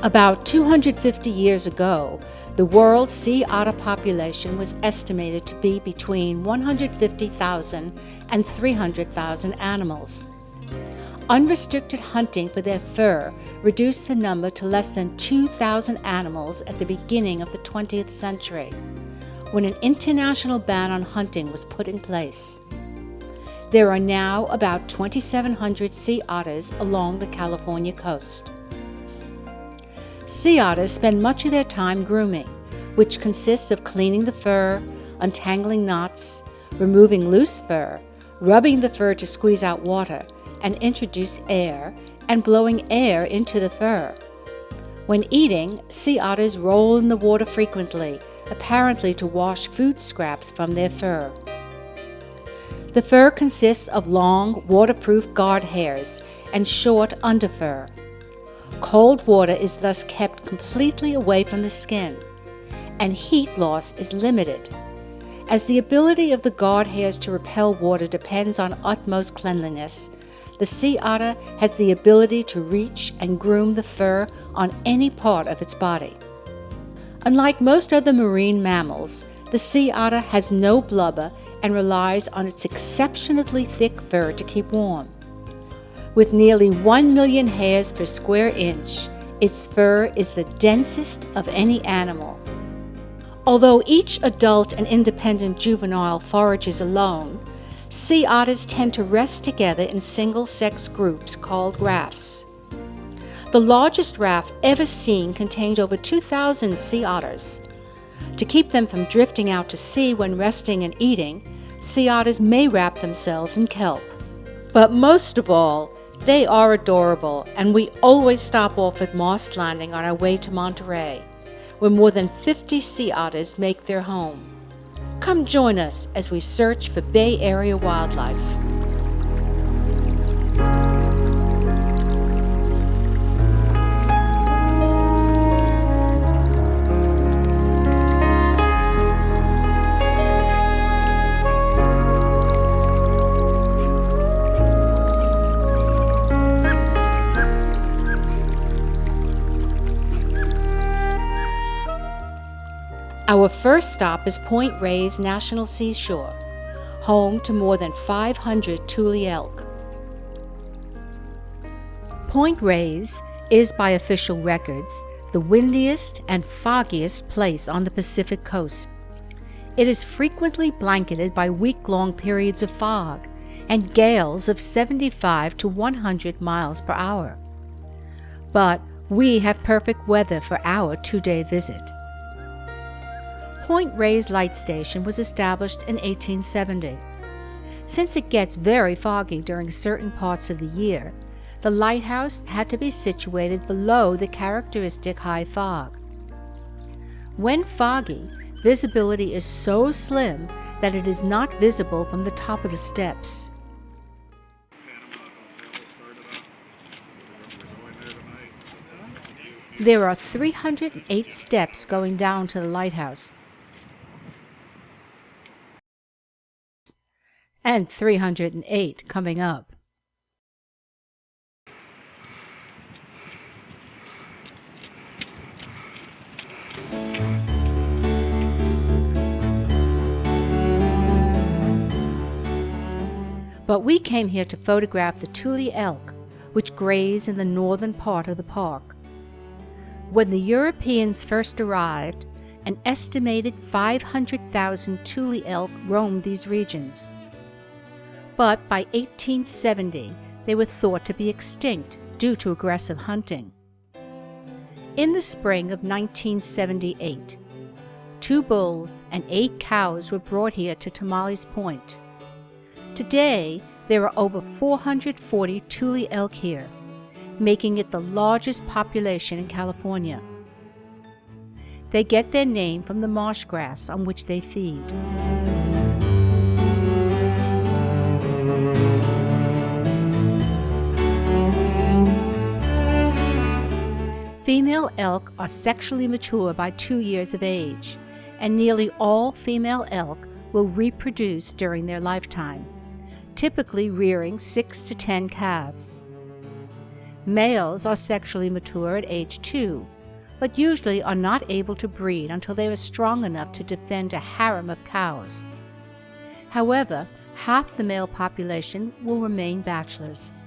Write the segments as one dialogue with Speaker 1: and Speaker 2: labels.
Speaker 1: About 250 years ago, the world's sea otter population was estimated to be between 150,000 and 300,000 animals. Unrestricted hunting for their fur reduced the number to less than 2,000 animals at the beginning of the 20th century, when an international ban on hunting was put in place. There are now about 2,700 sea otters along the California coast. Sea otters spend much of their time grooming, which consists of cleaning the fur, untangling knots, removing loose fur, rubbing the fur to squeeze out water and introduce air, and blowing air into the fur. When eating, sea otters roll in the water frequently, apparently to wash food scraps from their fur. The fur consists of long, waterproof guard hairs and short underfur. Cold water is thus kept completely away from the skin, and heat loss is limited. As the ability of the guard hairs to repel water depends on utmost cleanliness, the sea otter has the ability to reach and groom the fur on any part of its body. Unlike most other marine mammals, the sea otter has no blubber and relies on its exceptionally thick fur to keep warm. With nearly 1 million hairs per square inch, its fur is the densest of any animal. Although each adult and independent juvenile forages alone, sea otters tend to rest together in single-sex groups called rafts. The largest raft ever seen contained over 2,000 sea otters. To keep them from drifting out to sea when resting and eating, sea otters may wrap themselves in kelp. But most of all, they are adorable, and we always stop off at Moss Landing on our way to Monterey, where more than 50 sea otters make their home. Come join us as we search for Bay Area wildlife. Our first stop is Point Reyes National Seashore, home to more than 500 Thule elk. Point Reyes is, by official records, the windiest and foggiest place on the Pacific coast. It is frequently blanketed by week-long periods of fog and gales of 75 to 100 miles per hour. But we have perfect weather for our 2-day visit. Point Reyes Light Station was established in 1870. Since it gets very foggy during certain parts of the year, the lighthouse had to be situated below the characteristic high fog. When foggy, visibility is so slim that it is not visible from the top of the steps. There are 308 steps going down to the lighthouse, and 308 coming up. But we came here to photograph the Thule elk, which graze in the northern part of the park. When the Europeans first arrived, an estimated 500,000 Thule elk roamed these regions. But by 1870, they were thought to be extinct due to aggressive hunting. In the spring of 1978, 2 bulls and 8 cows were brought here to Tamales Point. Today, there are over 440 Thule elk here, making it the largest population in California. They get their name from the marsh grass on which they feed. Female elk are sexually mature by 2 years of age, and nearly all female elk will reproduce during their lifetime, typically rearing 6 to 10 calves. Males are sexually mature at age 2, but usually are not able to breed until they are strong enough to defend a harem of cows. However, half the male population will remain bachelors.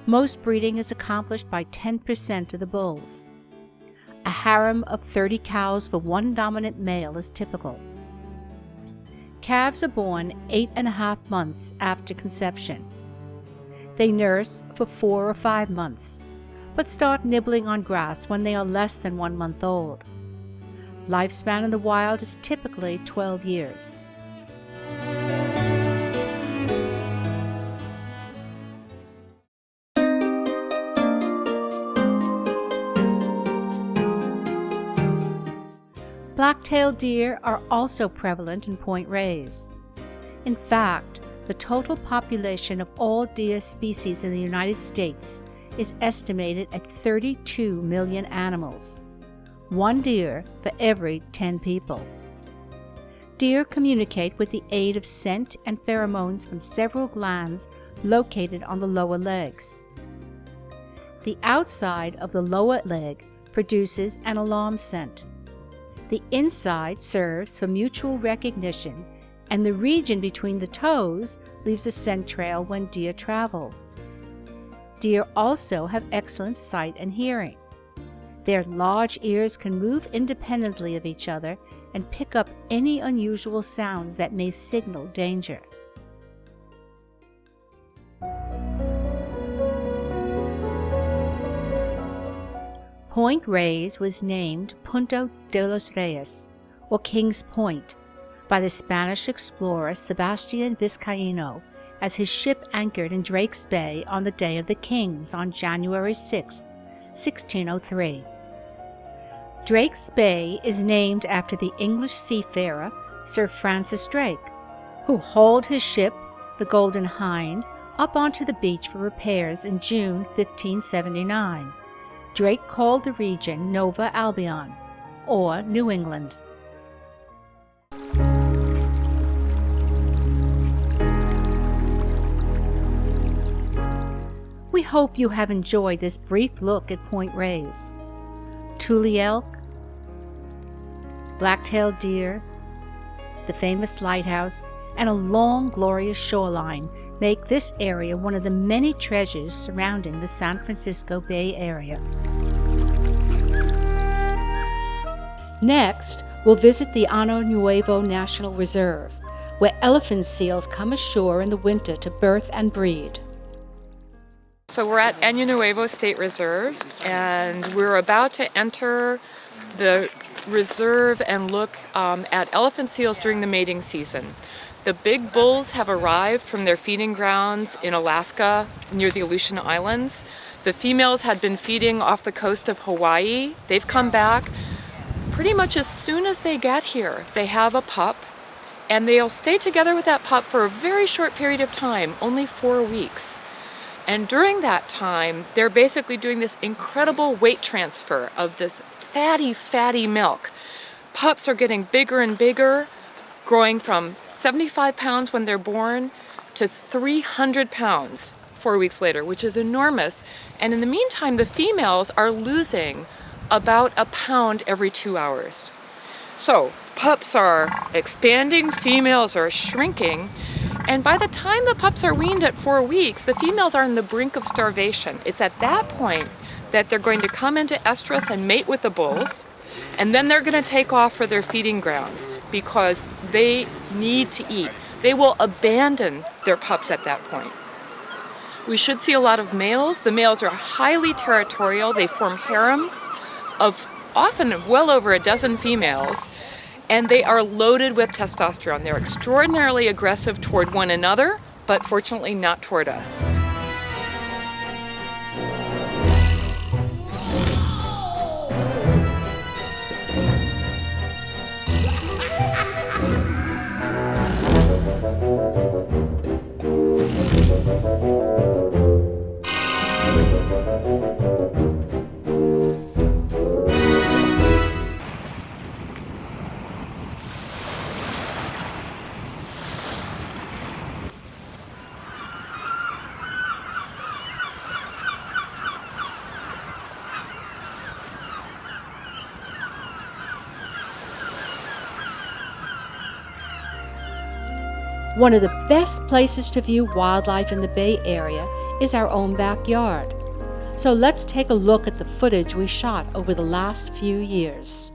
Speaker 1: Most breeding is accomplished by 10% of the bulls. A harem of 30 cows for one dominant male is typical. Calves are born 8.5 months after conception. They nurse for 4 or 5 months, but start nibbling on grass when they are less than 1 month old. Lifespan in the wild is typically 12 years. Black-tailed deer are also prevalent in Point Reyes. In fact, the total population of all deer species in the United States is estimated at 32 million animals, 1 deer for every 10 people. Deer communicate with the aid of scent and pheromones from several glands located on the lower legs. The outside of the lower leg produces an alarm scent. The inside serves for mutual recognition, and the region between the toes leaves a scent trail when deer travel. Deer also have excellent sight and hearing. Their large ears can move independently of each other and pick up any unusual sounds that may signal danger. Point Reyes was named Punta de los Reyes, or King's Point, by the Spanish explorer Sebastian Vizcaíno as his ship anchored in Drake's Bay on the Day of the Kings on January 6, 1603. Drake's Bay is named after the English seafarer Sir Francis Drake, who hauled his ship, the Golden Hind, up onto the beach for repairs in June 1579. Drake called the region Nova Albion, or New England. We hope you have enjoyed this brief look at Point Reyes. Thule Elk, black-tailed deer, the famous lighthouse, and a long, glorious shoreline make this area one of the many treasures surrounding the San Francisco Bay Area. Next, we'll visit the Ano Nuevo National Reserve, where elephant seals come ashore in the winter to birth and breed.
Speaker 2: So we're at Ano Nuevo State Reserve, and we're about to enter the reserve and look at elephant seals during the mating season. The big bulls have arrived from their feeding grounds in Alaska near the Aleutian Islands. The females had been feeding off the coast of Hawaii. They've come back pretty much as soon as they get here. They have a pup, and they'll stay together with that pup for a very short period of time, only 4 weeks. And during that time, they're basically doing this incredible weight transfer of this fatty, fatty milk. Pups are getting bigger and bigger, growing from 75 pounds when they're born to 300 pounds 4 weeks later, which is enormous. And in the meantime, the females are losing about a pound every 2 hours. So pups are expanding, females are shrinking, and by the time the pups are weaned at 4 weeks, the females are on the brink of starvation. It's at that point that they're going to come into estrus and mate with the bulls, and then they're going to take off for their feeding grounds because they need to eat. They will abandon their pups at that point. We should see a lot of males. The males are highly territorial. They form harems of often well over a dozen females, and they are loaded with testosterone. They're extraordinarily aggressive toward one another, but fortunately not toward us.
Speaker 1: One of the best places to view wildlife in the Bay Area is our own backyard. So let's take a look at the footage we shot over the last few years.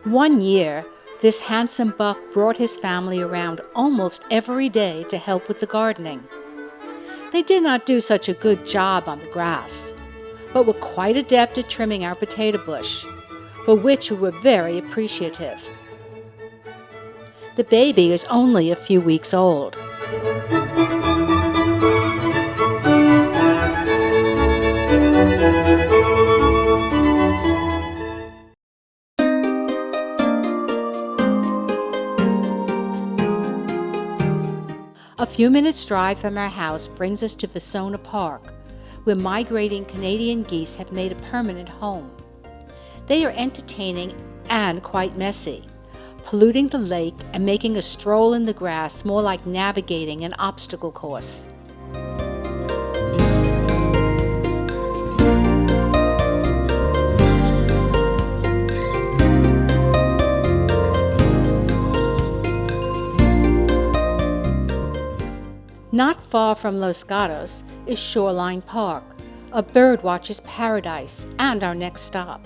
Speaker 1: One year, this handsome buck brought his family around almost every day to help with the gardening. They did not do such a good job on the grass, but were quite adept at trimming our potato bush, for which we were very appreciative. The baby is only a few weeks old. A few minutes' drive from our house brings us to Vasona Park, where migrating Canadian geese have made a permanent home. They are entertaining and quite messy, polluting the lake and making a stroll in the grass more like navigating an obstacle course. Not far from Los Gatos is Shoreline Park, a birdwatcher's paradise and our next stop.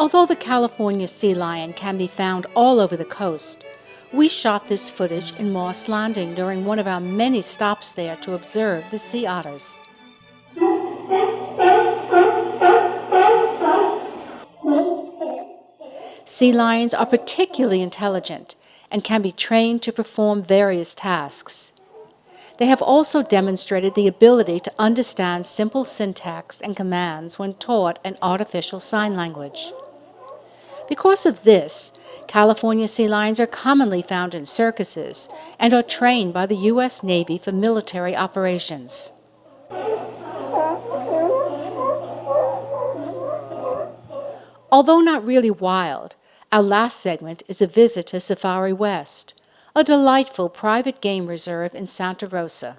Speaker 1: Although the California sea lion can be found all over the coast, we shot this footage in Moss Landing during one of our many stops there to observe the sea otters. Sea lions are particularly intelligent and can be trained to perform various tasks. They have also demonstrated the ability to understand simple syntax and commands when taught an artificial sign language. Because of this, California sea lions are commonly found in circuses and are trained by the U.S. Navy for military operations. Although not really wild, our last segment is a visit to Safari West, a delightful private game reserve in Santa Rosa.